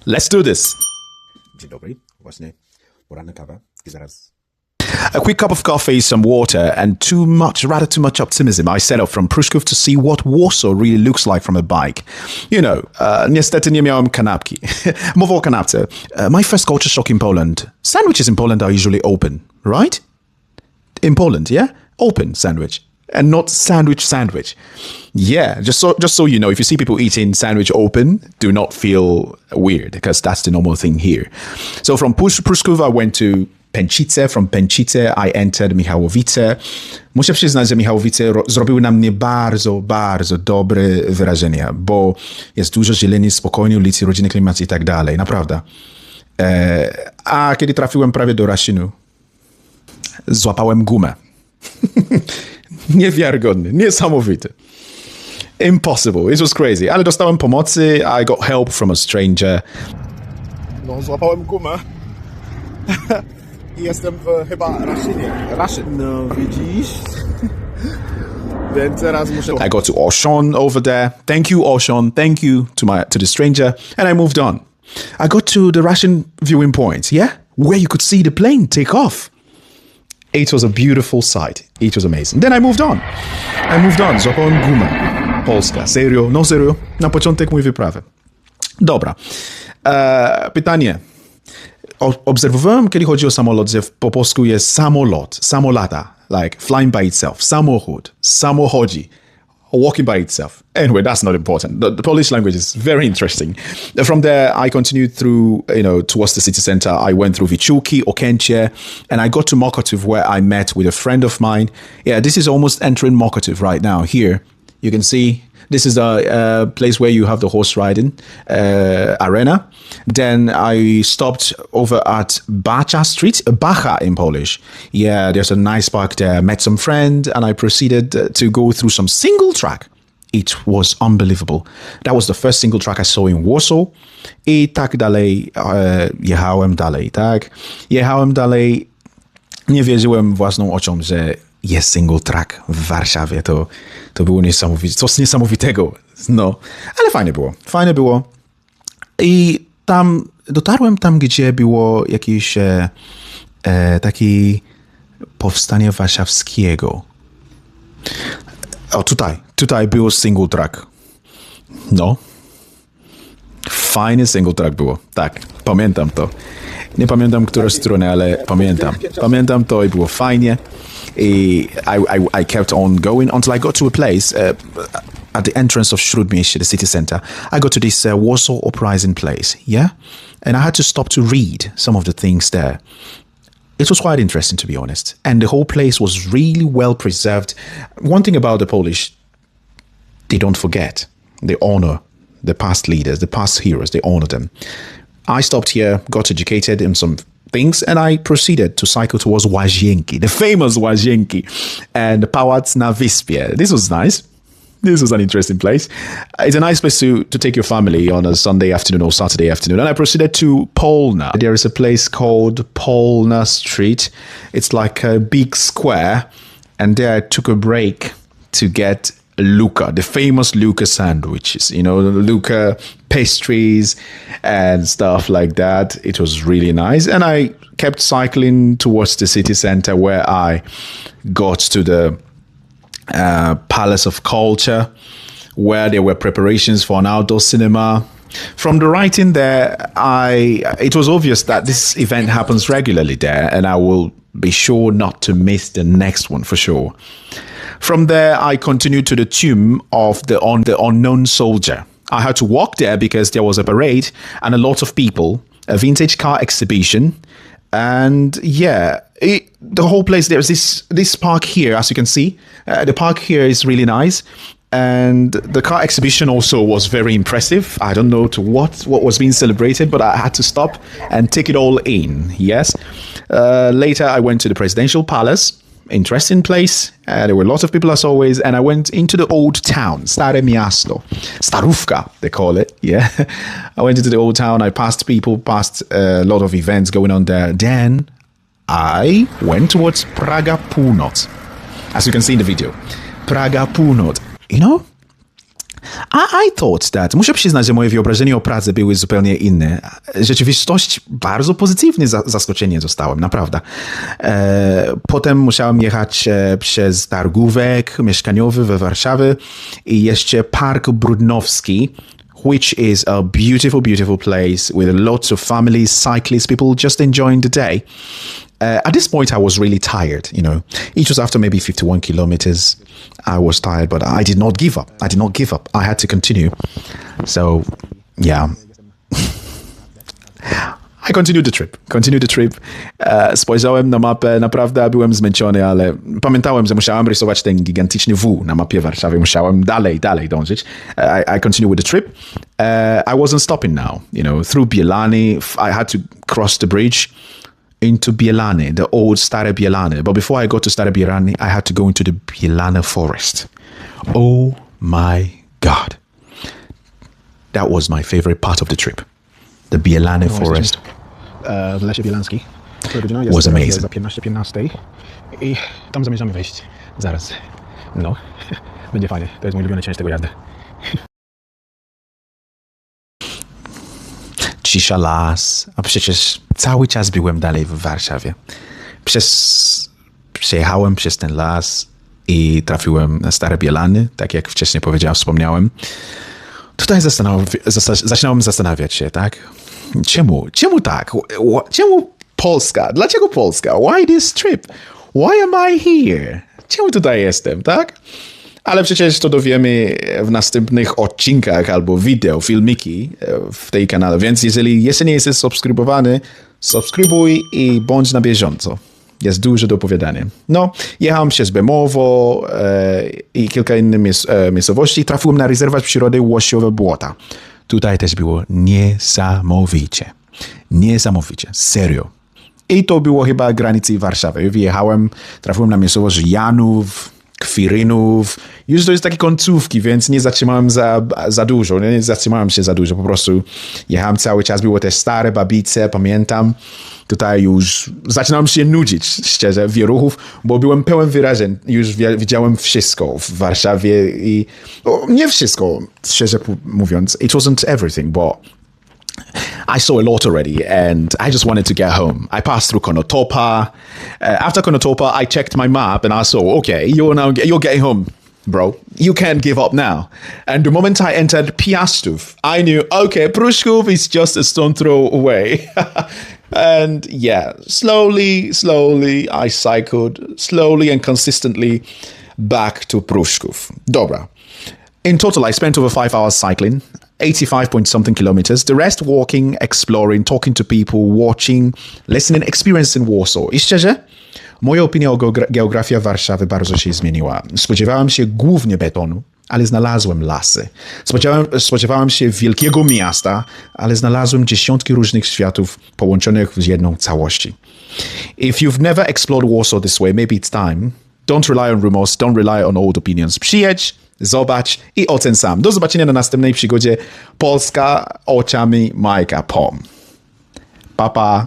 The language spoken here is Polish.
Let's do this. Dzień dobry, właśnie poranna kawa i zaraz. A quick cup of coffee, some water, and rather too much optimism. I set off from Pruszków to see what Warsaw really looks like from a bike. You know, niestety nie miałem kanapki. Mowa o kanapce. My first culture shock in Poland. Sandwiches in Poland are usually open, right? In Poland, yeah? Open sandwich. And not sandwich. Yeah, just so you know, if you see people eating sandwich open, do not feel weird, because that's the normal thing here. So from Pruszków, I went to Pęcice. From Pęcice, I entered Michałowice. Muszę przyznać, że Michałowice zrobiły na mnie bardzo, bardzo dobre wrażenie, bo jest dużo zieleni, spokojnie ulicy, rodzinny klimat i tak dalej, naprawdę. A kiedy trafiłem prawie do Rasinu, złapałem gumę. Niewiarygodny, niesamowity. Impossible, it was crazy. Ale dostałem pomocy, I got help from a stranger. No, złapałem gumę. I jestem w chyba Raszyn. No, widzisz? Więc teraz muszę... I got to Auchan over there. Thank you, Auchan. Thank you to the stranger. And I moved on. I got to the Russian viewing point, yeah? Where you could see the plane take off. It was a beautiful sight. It was amazing. Then I moved on. Złapałem gumę. Polska. Serio? No serio? Na początek mój wyprawy. Dobra. Pytanie. Obserwowałem, kiedy chodzi o samolot, że po polsku jest samolot, samolata, like flying by itself, samochód, samochodzi, walking by itself. Anyway, that's not important. The Polish language is very interesting. From there, I continued through, towards the city center. I went through Wyciuki, Okęcie, and I got to Mokotów, where I met with a friend of mine. Yeah, this is almost entering Mokotów right now. Here, you can see this is the place where you have the horse riding arena. Then I stopped over at Bacha Street, Bacha in Polish. Yeah, there's a nice park there. Met some friend and I proceeded to go through some single track. It was unbelievable. That was the first single track I saw in Warsaw. I tak dalej jechałem dalej, tak? Jechałem dalej. Nie wierzyłem własną oczom, że jest single track w Warszawie. To było niesamowite. Coś niesamowitego. No, ale fajnie było. I dotarłem tam, gdzie było jakieś takie powstanie warszawskiego. O, tutaj było single track. No. Fajny single track było. Tak, pamiętam to. Nie pamiętam, która strona, ale pamiętam. Pamiętam to i było fajnie. I kept on going until I got to a place at the entrance of Śródmieście, the city center. I got to this Warsaw Uprising place, yeah? And I had to stop to read some of the things there. It was quite interesting, to be honest. And the whole place was really well preserved. One thing about the Polish, they don't forget. They honor the past leaders, the past heroes. They honor them. I stopped here, got educated in some things, and I proceeded to cycle towards Łazienki, the famous Łazienki, and Pałac na Wyspie. This was nice. This was an interesting place. It's a nice place to take your family on a Sunday afternoon or Saturday afternoon. And I proceeded to Polna. There is a place called Polna Street. It's like a big square. And there I took a break to get Luka, the famous Luka sandwiches, the Luka pastries and stuff like that. It was really nice. And I kept cycling towards the city center, where I got to the Palace of Culture, where there were preparations for an outdoor cinema. From the writing there, it was obvious that this event happens regularly there, and I will be sure not to miss the next one for sure. From there, I continued to the tomb of the unknown soldier. I had to walk there because there was a parade and a lot of people, a vintage car exhibition, and yeah, the whole place. There's this park here, as you can see. The park here is really nice, and the car exhibition also was very impressive. I don't know to what was being celebrated, but I had to stop and take it all in. Yes. Later, I went to the presidential palace. Interesting place. There were lots of people as always, and I went into the old town, Stare Miasto, Starówka, they call it. Yeah, I went into the old town. I passed people, passed a lot of events going on there. Then I went towards Praga Północ, as you can see in the video. Praga Północ. I thought that, muszę przyznać, że moje wyobrażenie o Pradze były zupełnie inne. Rzeczywistość bardzo pozytywnie zaskoczenie zostałem, naprawdę. Potem musiałem jechać przez targówek mieszkaniowy we Warszawie i jeszcze Park Brudnowski, which is a beautiful, beautiful place with lots of families, cyclists, people just enjoying the day. At this point, I was really tired, you know. It was after maybe 51 kilometers. I was tired, but I did not give up. I did not give up. I had to continue. So, yeah. I continued the trip. Spojrzałem na mapę, naprawdę byłem zmęczony, ale pamiętałem, że musiałem rysować ten gigantyczny W na mapie Warszawy. Musiałem dalej dążyć. I continued with the trip. I wasn't stopping now, you know. Through Bielany, I had to cross the bridge into Bielany, the old Stare Bielany. But before I got to Stare Bielany, I had to go into the Bielany forest. Oh my God. That was my favorite part of the trip. The Bielany forest. W lesie bielańskiej. Was amazing. Za 15 i tam zamierzamy wejść zaraz. No, będzie fajnie. To jest mój ulubiony część tego jazdy. Cisza, las, a przecież cały czas byłem dalej w Warszawie. Przejechałem przez ten las i trafiłem na Stare Bielany, tak jak wcześniej wspomniałem. Tutaj zaczynałem zastanawiać się, tak? Czemu tak? Czemu Polska? Dlaczego Polska? Why this trip? Why am I here? Czemu tutaj jestem, tak? Ale przecież to dowiemy w następnych odcinkach albo wideo, filmiki w tej kanale. Więc jeżeli jeszcze nie jesteś subskrybowany, subskrybuj i bądź na bieżąco. Jest dużo do opowiadania. No, jechałem przez Bemowo i kilka innych miejscowości. Trafiłem na rezerwat przyrody Łosiowe Błota. Tutaj też było niesamowicie. Niesamowicie. Serio. I to było chyba granicy Warszawy. Wyjechałem, trafiłem na miejscowość Janów, Kwirynów. Już to jest takie końcówki, więc nie zatrzymałem za dużo. Nie zatrzymałem się za dużo. Po prostu jechałem cały czas. Było też stare babice, pamiętam. Tutaj już zaczynałem się nudzić, szczerze, wieruchów, bo byłem pełen wyrażeń. Już widziałem wszystko w Warszawie i nie wszystko, szczerze mówiąc. It wasn't everything, but I saw a lot already and I just wanted to get home. I passed through Konotopa. After Konotopa, I checked my map and I saw, okay, you're getting home, bro. You can't give up now. And the moment I entered Piastów, I knew, okay, Pruszków is just a stone throw away. And yeah, slowly, I cycled slowly and consistently back to Pruszków. Dobra. In total, I spent over 5 hours cycling, 85 point something kilometers. The rest walking, exploring, talking to people, watching, listening, experiencing Warsaw. I szczerze, moja opinia o geografii Warszawy bardzo się zmieniła. Spodziewałem się głównie betonu, ale znalazłem lasy. Spodziewałem się wielkiego miasta, ale znalazłem dziesiątki różnych światów połączonych w jedną całość. If you've never explored Warsaw this way, maybe it's time. Don't rely on rumors, don't rely on old opinions. Przyjedź, zobacz i ocen sam. Do zobaczenia na następnej przygodzie Polska Oczami Majka POM. Pa, pa.